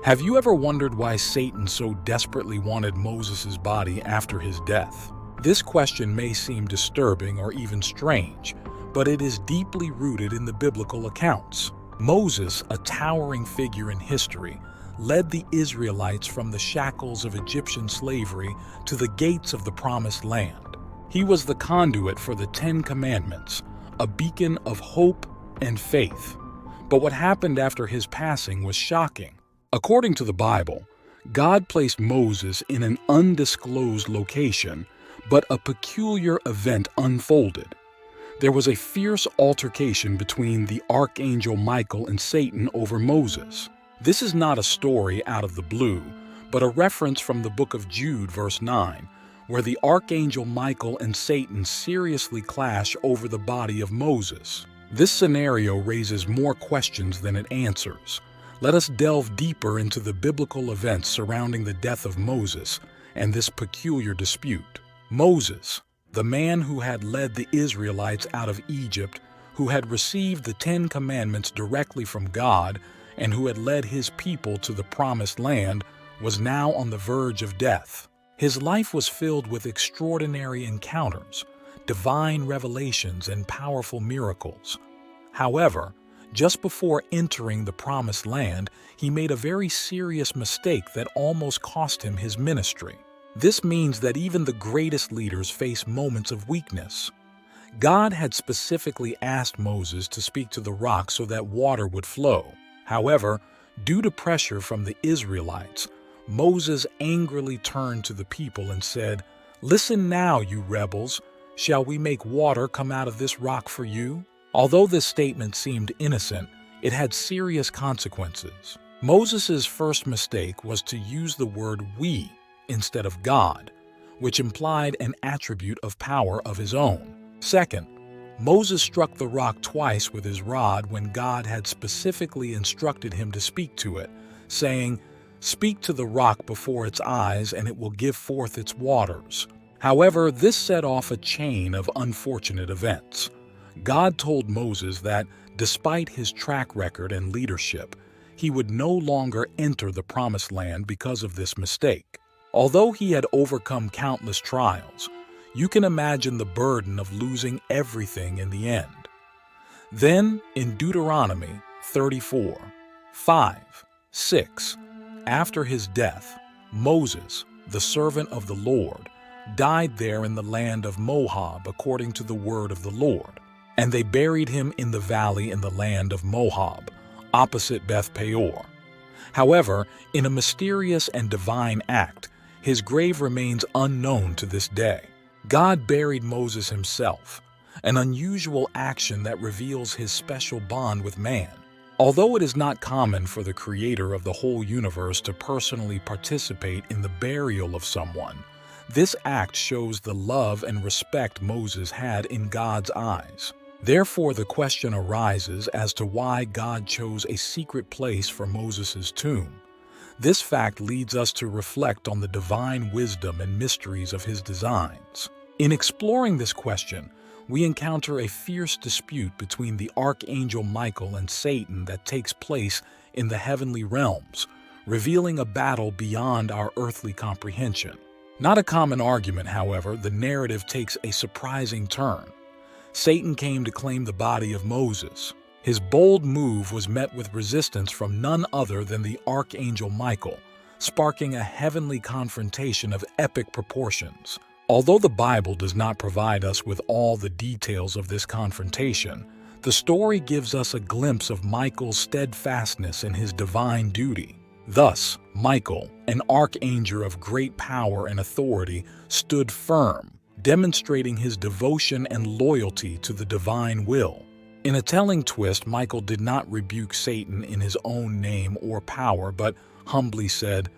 Have you ever wondered why Satan so desperately wanted Moses' body after his death? This question may seem disturbing or even strange, but it is deeply rooted in the biblical accounts. Moses, a towering figure in history, led the Israelites from the shackles of Egyptian slavery to the gates of the Promised Land. He was the conduit for the Ten Commandments, a beacon of hope and faith. But what happened after his passing was shocking. According to the Bible, God placed Moses in an undisclosed location, but a peculiar event unfolded. There was a fierce altercation between the archangel Michael and Satan over Moses. This is not a story out of the blue, but a reference from the book of Jude, verse 9, where the archangel Michael and Satan seriously clash over the body of Moses. This scenario raises more questions than it answers. Let us delve deeper into the biblical events surrounding the death of Moses and this peculiar dispute. Moses, the man who had led the Israelites out of Egypt, who had received the Ten Commandments directly from God, and who had led his people to the Promised Land, was now on the verge of death. His life was filled with extraordinary encounters, divine revelations, and powerful miracles. However, just before entering the Promised Land, he made a very serious mistake that almost cost him his ministry. This means that even the greatest leaders face moments of weakness. God had specifically asked Moses to speak to the rock so that water would flow. However, due to pressure from the Israelites, Moses angrily turned to the people and said, "Listen now, you rebels. Shall we make water come out of this rock for you?" Although this statement seemed innocent, it had serious consequences. Moses' first mistake was to use the word "we" instead of God, which implied an attribute of power of his own. Second, Moses struck the rock twice with his rod when God had specifically instructed him to speak to it, saying, "Speak to the rock before its eyes, and it will give forth its waters." However, this set off a chain of unfortunate events. God told Moses that, despite his track record and leadership, he would no longer enter the Promised Land because of this mistake. Although he had overcome countless trials, you can imagine the burden of losing everything in the end. Then, in Deuteronomy 34, 5, 6, after his death, Moses, the servant of the Lord, died there in the land of Moab according to the word of the Lord. And they buried him in the valley in the land of Moab, opposite Beth Peor. However, in a mysterious and divine act, his grave remains unknown to this day. God buried Moses himself, an unusual action that reveals his special bond with man. Although it is not common for the creator of the whole universe to personally participate in the burial of someone, this act shows the love and respect Moses had in God's eyes. Therefore, the question arises as to why God chose a secret place for Moses' tomb. This fact leads us to reflect on the divine wisdom and mysteries of his designs. In exploring this question, we encounter a fierce dispute between the archangel Michael and Satan that takes place in the heavenly realms, revealing a battle beyond our earthly comprehension. Not a common argument, however, the narrative takes a surprising turn. Satan came to claim the body of Moses. His bold move was met with resistance from none other than the archangel Michael, sparking a heavenly confrontation of epic proportions. Although the Bible does not provide us with all the details of this confrontation, the story gives us a glimpse of Michael's steadfastness in his divine duty. Thus, Michael, an archangel of great power and authority, stood firm, demonstrating his devotion and loyalty to the divine will. In a telling twist, Michael did not rebuke Satan in his own name or power, but humbly said,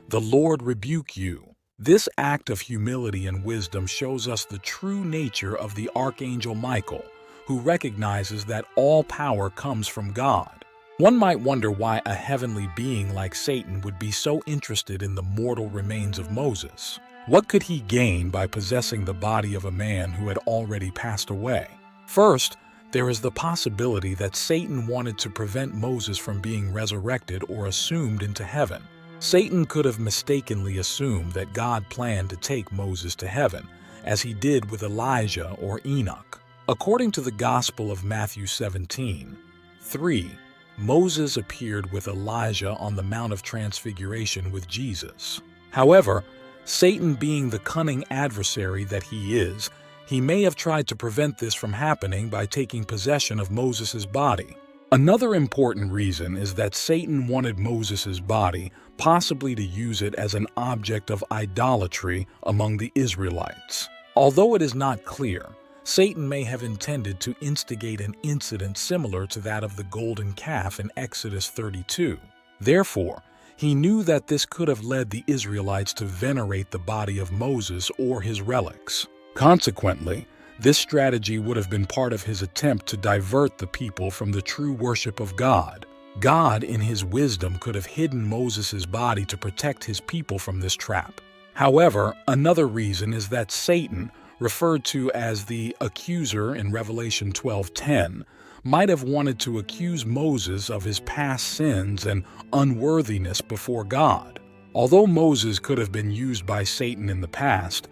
"The Lord rebuke you." This act of humility and wisdom shows us the true nature of the archangel Michael, who recognizes that all power comes from God. One might wonder why a heavenly being like Satan would be so interested in the mortal remains of Moses. What could he gain by possessing the body of a man who had already passed away? First, There is the possibility that Satan wanted to prevent Moses from being resurrected or assumed into heaven. Satan could have mistakenly assumed that God planned to take Moses to heaven, as he did with Elijah or Enoch. According to the Gospel of Matthew 17:3, Moses appeared with Elijah on the Mount of Transfiguration with Jesus. However, Satan, being the cunning adversary that he is, he may have tried to prevent this from happening by taking possession of Moses' body. Another important reason is that Satan wanted Moses' body, possibly to use it as an object of idolatry among the Israelites. Although it is not clear, Satan may have intended to instigate an incident similar to that of the golden calf in Exodus 32. Therefore, he knew that this could have led the Israelites to venerate the body of Moses or his relics. Consequently, this strategy would have been part of his attempt to divert the people from the true worship of God. God, in his wisdom, could have hidden Moses' body to protect his people from this trap. However, another reason is that Satan, referred to as the accuser in Revelation 12:10, might have wanted to accuse Moses of his past sins and unworthiness before God. Although Moses could have been used by Satan in the past,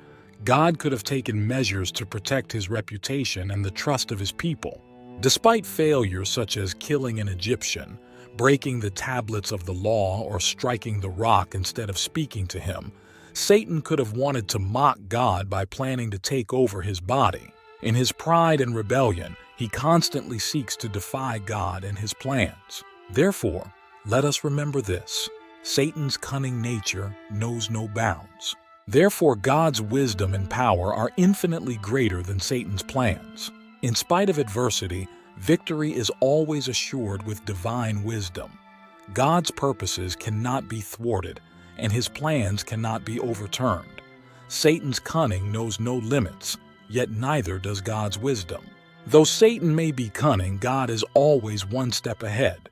God could have taken measures to protect his reputation and the trust of his people. Despite failures such as killing an Egyptian, breaking the tablets of the law, or striking the rock instead of speaking to him, Satan could have wanted to mock God by planning to take over his body. In his pride and rebellion, he constantly seeks to defy God and his plans. Therefore, let us remember this: Satan's cunning nature knows no bounds. Therefore, God's wisdom and power are infinitely greater than Satan's plans. In spite of adversity, victory is always assured with divine wisdom. God's purposes cannot be thwarted, and his plans cannot be overturned. Satan's cunning knows no limits, yet neither does God's wisdom. Though Satan may be cunning, God is always one step ahead.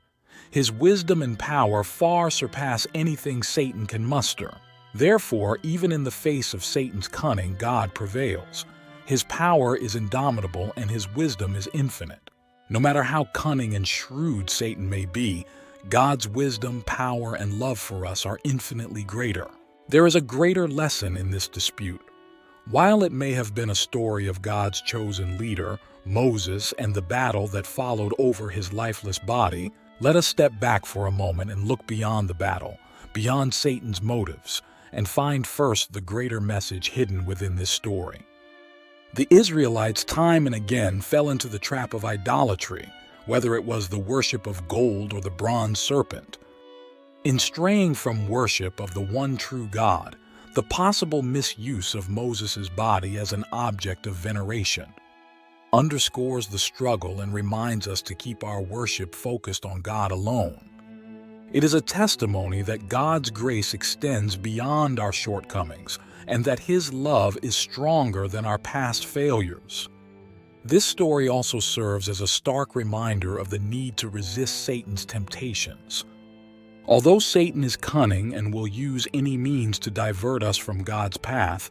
His wisdom and power far surpass anything Satan can muster. Therefore, even in the face of Satan's cunning, God prevails. His power is indomitable and his wisdom is infinite. No matter how cunning and shrewd Satan may be, God's wisdom, power, and love for us are infinitely greater. There is a greater lesson in this dispute. While it may have been a story of God's chosen leader, Moses, and the battle that followed over his lifeless body, let us step back for a moment and look beyond the battle, beyond Satan's motives, and find first the greater message hidden within this story. The Israelites time and again fell into the trap of idolatry, whether it was the worship of gold or the bronze serpent. In straying from worship of the one true God, the possible misuse of Moses' body as an object of veneration underscores the struggle and reminds us to keep our worship focused on God alone. It is a testimony that God's grace extends beyond our shortcomings and that his love is stronger than our past failures. This story also serves as a stark reminder of the need to resist Satan's temptations. Although Satan is cunning and will use any means to divert us from God's path,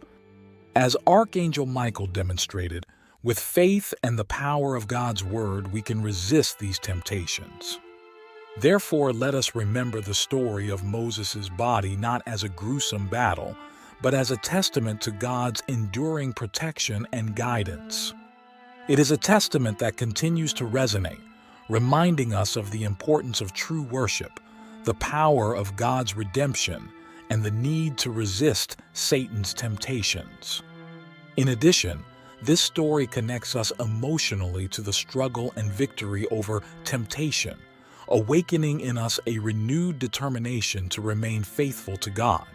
as Archangel Michael demonstrated, with faith and the power of God's word, we can resist these temptations. Therefore, let us remember the story of Moses' body not as a gruesome battle, but as a testament to God's enduring protection and guidance. It is a testament that continues to resonate, reminding us of the importance of true worship, the power of God's redemption, and the need to resist Satan's temptations. In addition, this story connects us emotionally to the struggle and victory over temptation, awakening in us a renewed determination to remain faithful to God.